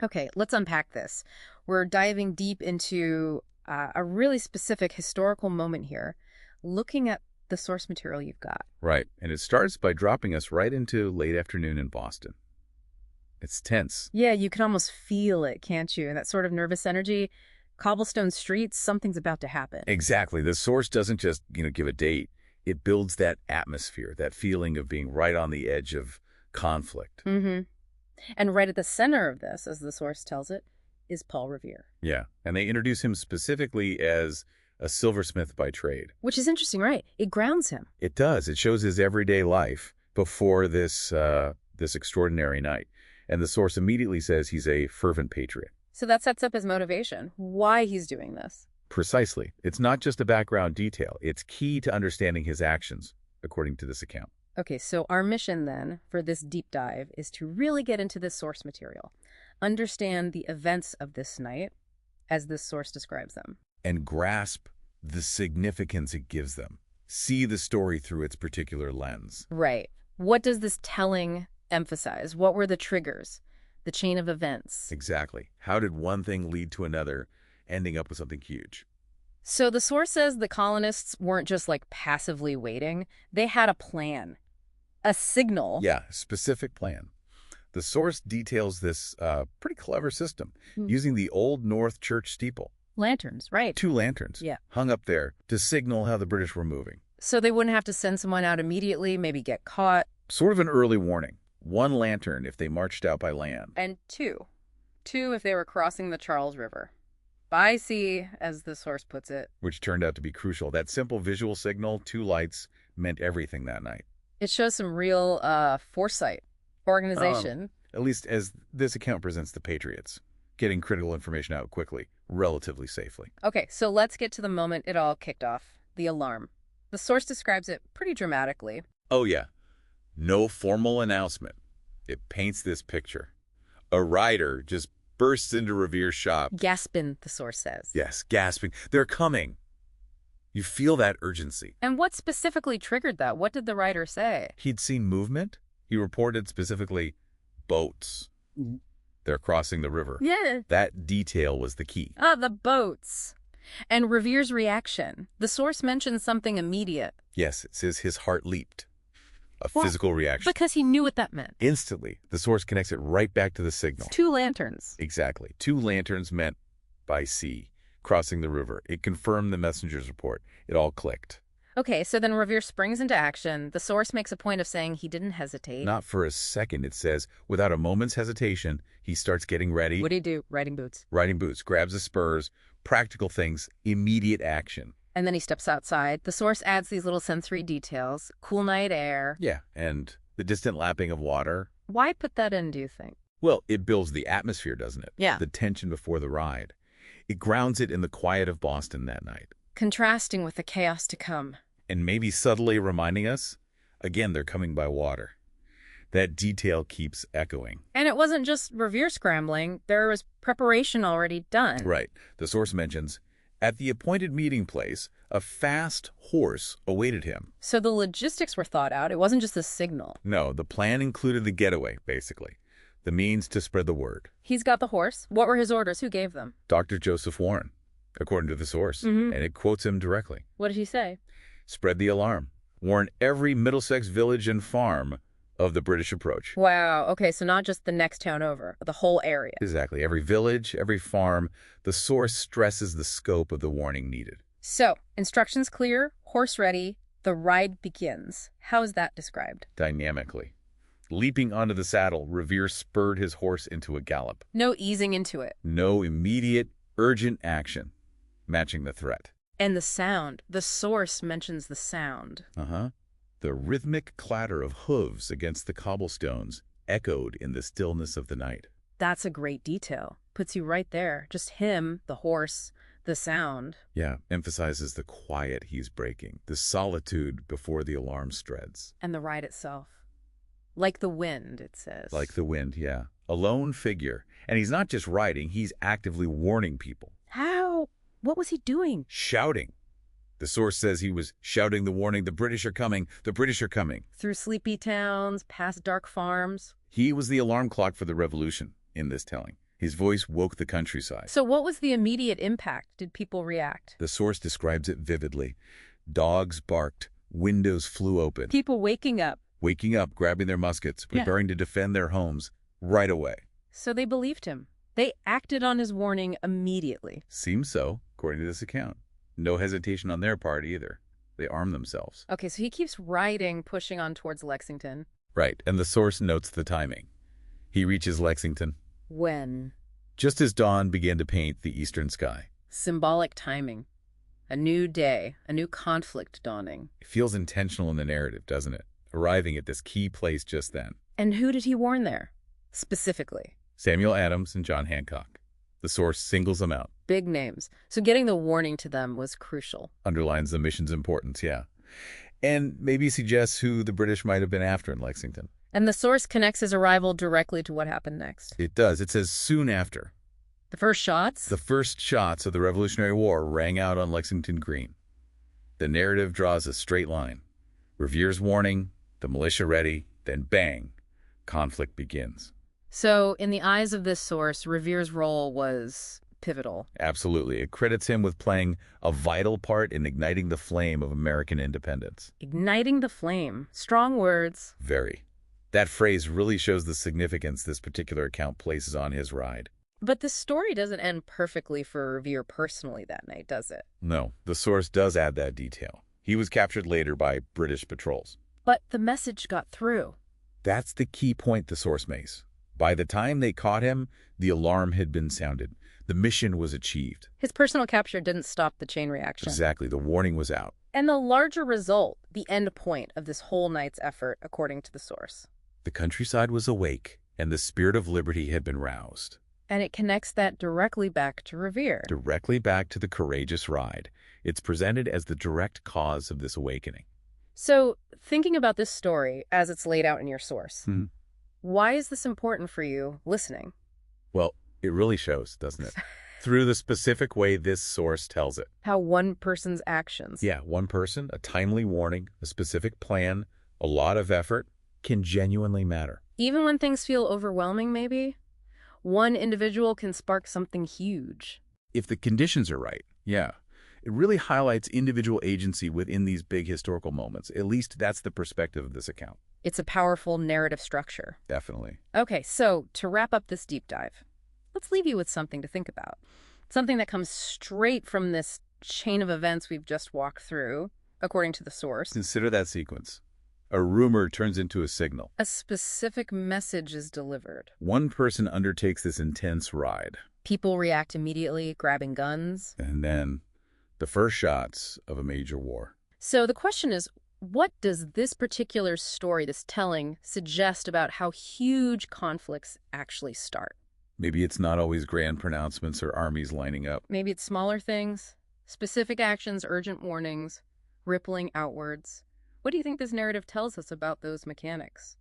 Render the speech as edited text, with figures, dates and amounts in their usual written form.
Okay, let's unpack this. We're diving deep into a really specific historical moment here, looking at the source material you've got. Right, and it starts by dropping us right into late afternoon in Boston. It's tense. Yeah, you can almost feel it, can't you? That sort of nervous energy. Cobblestone streets, something's about to happen. Exactly. The source doesn't just, give a date. It builds that atmosphere, that feeling of being right on the edge of conflict. Mm-hmm. And right at the center of this, as the source tells it, is Paul Revere. Yeah, and they introduce him specifically as a silversmith by trade. Which is interesting, right? It grounds him. It does. It shows his everyday life before this extraordinary night. And the source immediately says he's a fervent patriot. So that sets up his motivation, why he's doing this. Precisely. It's not just a background detail. It's key to understanding his actions, according to this account. Okay, so our mission then for this deep dive is to really get into this source material, understand the events of this night as this source describes them. And grasp the significance it gives them. See the story through its particular lens. Right. What does this telling emphasize? What were the triggers? The chain of events? Exactly. How did one thing lead to another, ending up with something huge? So the source says the colonists weren't just like passively waiting. They had a plan, a signal. Yeah, specific plan. The source details this pretty clever system using the Old North Church steeple. Lanterns, right. 2 lanterns hung up there to signal how the British were moving. So they wouldn't have to send someone out immediately, maybe get caught. Sort of an early warning. 1 lantern if they marched out by land. And 2 if they were crossing the Charles River. By sea, as the source puts it. Which turned out to be crucial. That simple visual signal, 2 lights, meant everything that night. It shows some real foresight, organization. At least as this account presents the Patriots, getting critical information out quickly, relatively safely. Okay, so let's get to the moment it all kicked off, the alarm. The source describes it pretty dramatically. Oh yeah, no formal announcement. It paints this picture. A rider just bursts into Revere's shop. Gasping, the source says. Yes, gasping. They're coming. You feel that urgency. And what specifically triggered that? What did the writer say? He'd seen movement. He reported specifically boats. They're crossing the river. Yeah. That detail was the key. Ah, the boats. And Revere's reaction. The source mentions something immediate. Yes, it says his heart leaped. A physical reaction. Because he knew what that meant. Instantly, the source connects it right back to the signal. It's 2 lanterns. Exactly. 2 lanterns meant by sea, crossing the river. It confirmed the messenger's report. It all clicked. Okay, so then Revere springs into action. The source makes a point of saying he didn't hesitate. Not for a second, it says. Without a moment's hesitation, he starts getting ready. What'd he do? Riding boots. Riding boots, grabs the spurs, practical things, immediate action. And then he steps outside. The source adds these little sensory details. Cool night air. Yeah, and the distant lapping of water. Why put that in, do you think? Well, it builds the atmosphere, doesn't it? Yeah. The tension before the ride. It grounds it in the quiet of Boston that night. Contrasting with the chaos to come. And maybe subtly reminding us, again, they're coming by water. That detail keeps echoing. And it wasn't just Revere scrambling. There was preparation already done. Right. The source mentions, at the appointed meeting place, a fast horse awaited him. So the logistics were thought out. It wasn't just a signal. No, the plan included the getaway, basically. The means to spread the word. He's got the horse. What were his orders? Who gave them? Dr. Joseph Warren, according to the source. And it quotes him directly. What did he say? Spread the alarm. Warn every Middlesex village and farm of the British approach. Wow. Okay, so not just the next town over, the whole area. Exactly. Every village, every farm. The source stresses the scope of the warning needed. So, instructions clear, horse ready, the ride begins. How is that described? Dynamically. Leaping onto the saddle, Revere spurred his horse into a gallop. No easing into it. No immediate, urgent action, matching the threat. And the sound. The source mentions the sound. The rhythmic clatter of hooves against the cobblestones echoed in the stillness of the night. That's a great detail. Puts you right there. Just him, the horse, the sound. Yeah, emphasizes the quiet he's breaking, the solitude before the alarm spreads. And the ride itself. Like the wind, it says. Like the wind, yeah. A lone figure. And he's not just riding, he's actively warning people. How? What was he doing? Shouting. The source says he was shouting the warning, the British are coming, the British are coming. Through sleepy towns, past dark farms. He was the alarm clock for the revolution in this telling. His voice woke the countryside. So what was the immediate impact? Did people react? The source describes it vividly. Dogs barked, windows flew open. People waking up. Waking up, grabbing their muskets, preparing to defend their homes right away. So they believed him. They acted on his warning immediately. Seems so, according to this account. No hesitation on their part either. They armed themselves. Okay, so he keeps riding, pushing on towards Lexington. Right, and the source notes the timing. He reaches Lexington When? just as dawn began to paint the eastern sky. Symbolic timing. A new day, a new conflict dawning. It feels intentional in the narrative, doesn't it? Arriving at this key place just then. And who did he warn there? Specifically. Samuel Adams and John Hancock. The source singles them out. Big names. So getting the warning to them was crucial. Underlines the mission's importance, yeah. And maybe suggests who the British might have been after in Lexington. And the source connects his arrival directly to what happened next. It does. It says soon after. The first shots? The first shots of the Revolutionary War rang out on Lexington Green. The narrative draws a straight line. Revere's warning, the militia ready, then bang, conflict begins. So, in the eyes of this source, Revere's role was pivotal. Absolutely. It credits him with playing a vital part in igniting the flame of American independence. Igniting the flame. Strong words. Very. That phrase really shows the significance this particular account places on his ride. But the story doesn't end perfectly for Revere personally that night, does it? No, the source does add that detail. He was captured later by British patrols. But the message got through. That's the key point the source makes. By the time they caught him, the alarm had been sounded. The mission was achieved. His personal capture didn't stop the chain reaction. Exactly. The warning was out. And the larger result, the end point of this whole night's effort, according to the source. The countryside was awake, and the spirit of liberty had been roused. And it connects that directly back to Revere. Directly back to the courageous ride. It's presented as the direct cause of this awakening. So, thinking about this story as it's laid out in your source, why is this important for you listening? Well, it really shows, doesn't it? Through the specific way this source tells it. How one person's actions. Yeah, one person, a timely warning, a specific plan, a lot of effort can genuinely matter. Even when things feel overwhelming, maybe, one individual can spark something huge. If the conditions are right, yeah. It really highlights individual agency within these big historical moments. At least that's the perspective of this account. It's a powerful narrative structure. Definitely. Okay, so to wrap up this deep dive, let's leave you with something to think about. Something that comes straight from this chain of events we've just walked through, according to the source. Consider that sequence. A rumor turns into a signal. A specific message is delivered. One person undertakes this intense ride. People react immediately, grabbing guns. And then the first shots of a major war. So the question is, what does this particular story, this telling, suggest about how huge conflicts actually start? Maybe it's not always grand pronouncements or armies lining up. Maybe it's smaller things, specific actions, urgent warnings, rippling outwards. What do you think this narrative tells us about those mechanics?